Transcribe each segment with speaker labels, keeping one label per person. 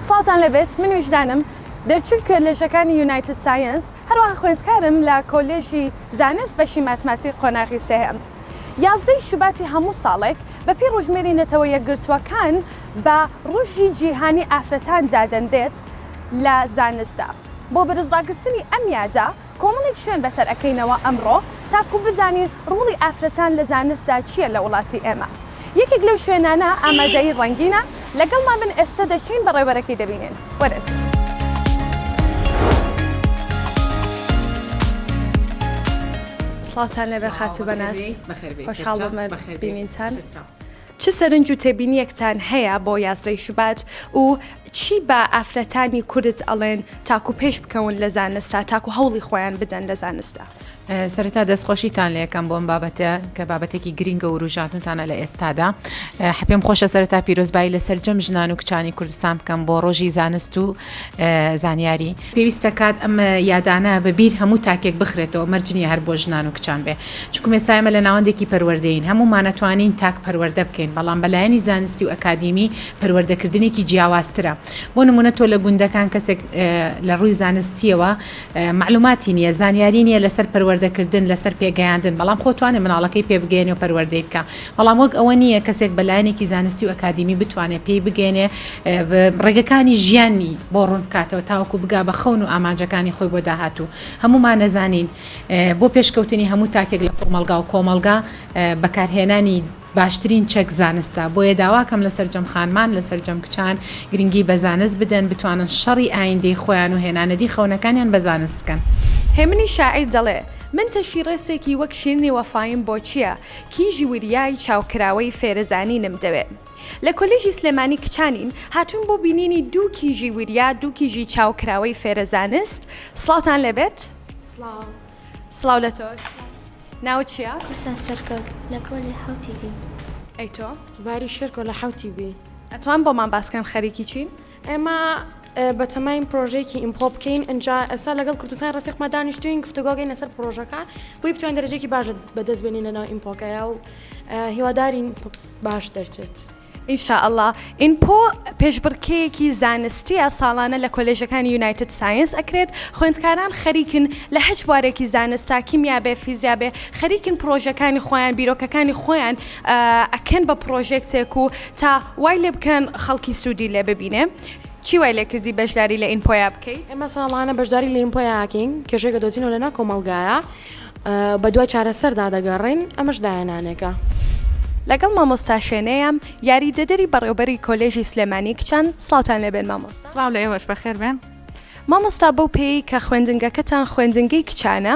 Speaker 1: سڵاتان لەبێت من ویژدانم دەرچووی کۆلێژەکانی یونایتد ساینس هەروەها خوێندکارم لە کۆلێژی زانست بەشی ماتماتیک قۆناغی سێهەم. 11 شوباتی هەموو ساڵێک بەپی ڕۆژمێری نەتەوە یەکگرتووەکان بە ڕۆژی جیهانی ئافرەتان دادەندێت لە زانستدا. بۆ بەرزڕاگرتنی ئەم یادا کۆمەڵێک شوێن بەسەر ئەکەینەوە ئەمڕۆ تاکو بزانین ڕوڵی ئافرەتان لە زانستدا چییە لە وڵاتی ئێمە. یەکێک لەو شوێنانە ئامادەیی ڕەنگینە لەگەڵمان من ئێستا دەچین بە ڕێبەرەکەی دەبینین. وەرن. سڵاتان لەبەر خاتو بەناس خۆشحاڵ بمە بینینتان. چه سەرنج و تێبینیەکتان هەیە بۆ 11 شوبات و چی بە ئافرەتانی کوردت ئەڵێن تاکو پێش بکەون لە زانستا تاکو هەوڵی خۆیان بدەن لە زانستا؟
Speaker 2: سەرەتا دەستخۆشیتان لە یەکەم بۆم بابەتە کە بابەتێکی گرینگە و ڕوژاتونتانە لە ئێستادا. حەپێم خۆشە سەرەتا پیرۆزبایی لەسەر جەم ژنان و کچانی کوردستان بکەم بۆ ڕۆژی زانست و زانیاری. پێویستە کات ئەم یادانە بەبیر هەموو تاکێک بخرێتەوە مەرجنیە هەر بۆ ژنان و کچان بێ. چونکە ئێستا لە ناوەندێکی پەروەردەین هەمومان نەتوانین تاک پەروەردە بکەین، بەڵام بەلایەنی زانستی و ئەکادیمی پەروەردەکردنێکی جیاوازترە. بۆ نمونە تۆ لە گوندەکان کەسێک لە ڕووی زانستیەوە معلوماتی نییە، زانیاری نییە لەسەر پەروەردەکردن لەسەر پێگەیاندن، بەڵام خۆتوانێت مناڵەکەی پێ بگەێنێ و پەروەردەی بکە. بەڵام وەک ئەوە نییە کەسێک بەلایەنێکی زانستی و ئەکادیمی بتوانێت پێی بگەێنێ ڕێگەکانی ژیانی بۆ ڕوون بکاتەوە تاوەکو بگا بە خەون و ئاماجەکانی خۆی بۆ داهاتوو. هەمومان نەزانین بۆ پێشکەوتنی هەموو تاکێک لە کۆمەلگا و کۆمەلگا بەکارهێنانی باشترین چەک زانستە. بۆیە داواکەم لە سەرجەم خانمان لە سەرجەم کچان گرنگی بە زانست بدەن، بتوانن شەڕی ئایندەی خۆیان و هێنانەدی خەونەکانیان بە زانست بکەن.
Speaker 1: هێمنی شاعیر دەڵێ من تەشی ڕێسێکی وەک شیرنی وەفایم بۆ چییە؟ کیژی وریای چاوکراوەی فێرەزانینم دەوێت. لە کۆلێژی سلێمانی کچانین هاتوون بۆ بینینی 2 کیژی وریا 2 کیژی چاوکراوەی فێرەزانست. سڵاتان لەبێت؟ سڵاو لە تۆ. ناوت چییە؟
Speaker 3: حسن سەرکەک لە کۆلی حوتی بی.
Speaker 1: ئەی تۆ؟
Speaker 4: واری شێرکۆ لە حوتی بی.
Speaker 1: ئەتوان بۆمان باسکەن خەریکی چین؟
Speaker 4: ئێمە بەتەماین پرۆژێکی ئیمپۆ بکەین ئەنجا ئێستا لەگەڵ کوردستان ڕەفیقمە دانیشتوین گفتوگۆگەین لەسەر پرۆژەکە بۆی بتوان دەرەجێکی باش بەدەست بێنین لەناو ئیمپۆکەیە و هیوادارین باش دەرچێت.
Speaker 1: ئینشاءالله ئینپۆ پێشبڕکەیەکی زانستیە ساڵانە لە کۆلێژەکانی یونایتد ساینس ئەکرێت. خوێندکاران خەریکن لە هەچ بوارێکی زانستا کیمیا بێ فیزیا بێ خەریکن پرۆژەکانی خۆیان بیرۆکەکانی خۆیان ئەکەن بە پرۆژێکتێک و تا وای لێ بکەن خەڵکی سوودی لێ ببینێ. چی وای لێ کردی بەشداری لە ئینپۆیا بکەیت؟
Speaker 4: ئێمە ساڵانە بەشداری لە ئیمپۆیاکەین کێشەیەکە دۆچینەوە لەناو کۆمەلگایە بە دوای چارەسەردا دەگەڕین ئەمەش دایانانێکە.
Speaker 1: لەگەڵ مامۆستا شوێنەیەم یاریدەدەری بەڕێوەبەری کۆلێژی سلێمانی کچان. سڵاتان لەبێن مامۆستا.
Speaker 2: سڵاو لە ئێوەش بەخێر بێن.
Speaker 1: مامۆستا بەو پێی کە خوێندنگەکەتان خوێندنگەی کچانە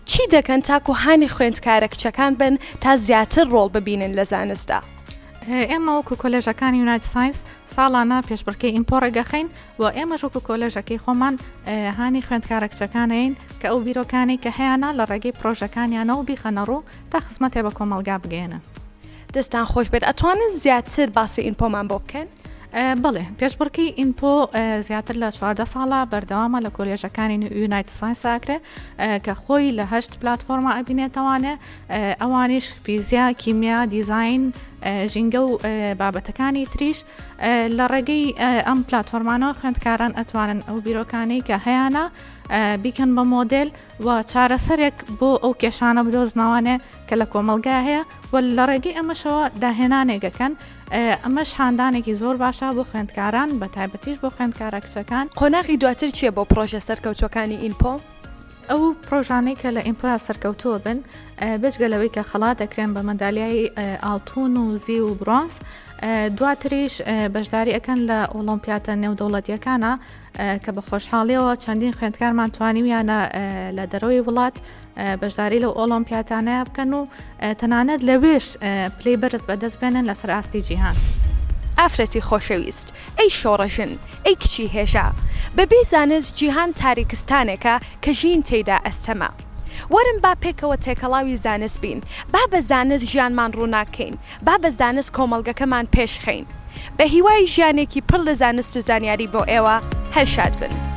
Speaker 1: چی دەکەن تاکو هانی خوێندکارە کچەکان بن تا زیاتر ڕۆڵ ببینن لە زانستدا؟
Speaker 5: ئێمە وەکو کۆلێژەکانی یونایتد ساینس ساڵانە پێشبڕکەی ئیمپۆ ڕێگەخەین و ئێمەش وەکو کۆلێژەکەی خۆمان هانی خوێندکارە کچەکانەین کە ئەو بیرۆکانی کە هەیەە لە ڕێگەی پرۆژەکانیانەوە بیخەنە ڕوو تا خزمەتێ بە کۆمەلگا بگەێنن.
Speaker 1: دەستان خۆش بێت. ئەتوانن زیاتر باسی ئینپۆمان بۆ بکەن؟
Speaker 5: بڵێ پێشبڕکەی ئینپۆ زیاتر لە 14 ساڵە بەردەوامە لە کۆلێژەکانی یونایتد ساینس ئاکرێ کە خۆی لە 8 پلاتفۆرمە ئەبینێتەوانێ ئەوانیش فیزیا، کیمیا، دیزاین، ژینگە و بابەتەکانی تریش لە ڕێگەی ئەم پلاتفۆرمانەوە خوێندکاران ئەتوانن ئەو بیرۆکانی کە هەیەە بیکەن بە مۆدل و چارەسەرێک بۆ ئەو کێشانە بدۆزنەوانێ کە لە کۆمەلگا هەیە و لە ڕێگەی ئەمەشەوە داهێنانێگەکەن. ئەمەش هاندانێکی زۆر باشە بۆ خوێندکاران بە تایبەتیش بۆ خوێندکارە کچەکان.
Speaker 1: قۆناغی دواتر چییە بۆ پرۆژە سەرکەوتوەکانی ئینپۆ؟
Speaker 5: ئەو پرۆژانەی کە لە ئیمپۆیا سەرکەوتووە بن بێجگەلەوەی کە خەڵات دەکرێن بە مەدالیای ئاڵتون و زی و برۆنز دواتریش بەشداری ئەەکەن لە ئۆلۆمپیاتە نێودەوڵەتیەکانە کە بە خۆشحاڵیەوە چەندین خوێندکارمان توانیویانە لە دەرەوەی وڵات بەشداری لە ئۆلۆمپیاتانەیە بکەن و تەنانەت لەوێش پلەی بەرز بەدەست بێنن لە سەرئاستی جیهان.
Speaker 1: ئافرەتی خۆشەویست، ئەی شۆڕەژن، ئەی کچی هێژە، بەبێ زانست جیهان تاریکستانێکە کە ژین تێیدا ئەستەمە. وەرن با پێکەوە تێکەڵاوی زانست بین، با بە زانست ژیانمان ڕووناکەین، با بە زانست کۆمەڵگەکەمان پێشخەین. بە هیوای ژیانێکی پڕ لە زانست و زانیاری بۆ ئێوە هەرشاد بن.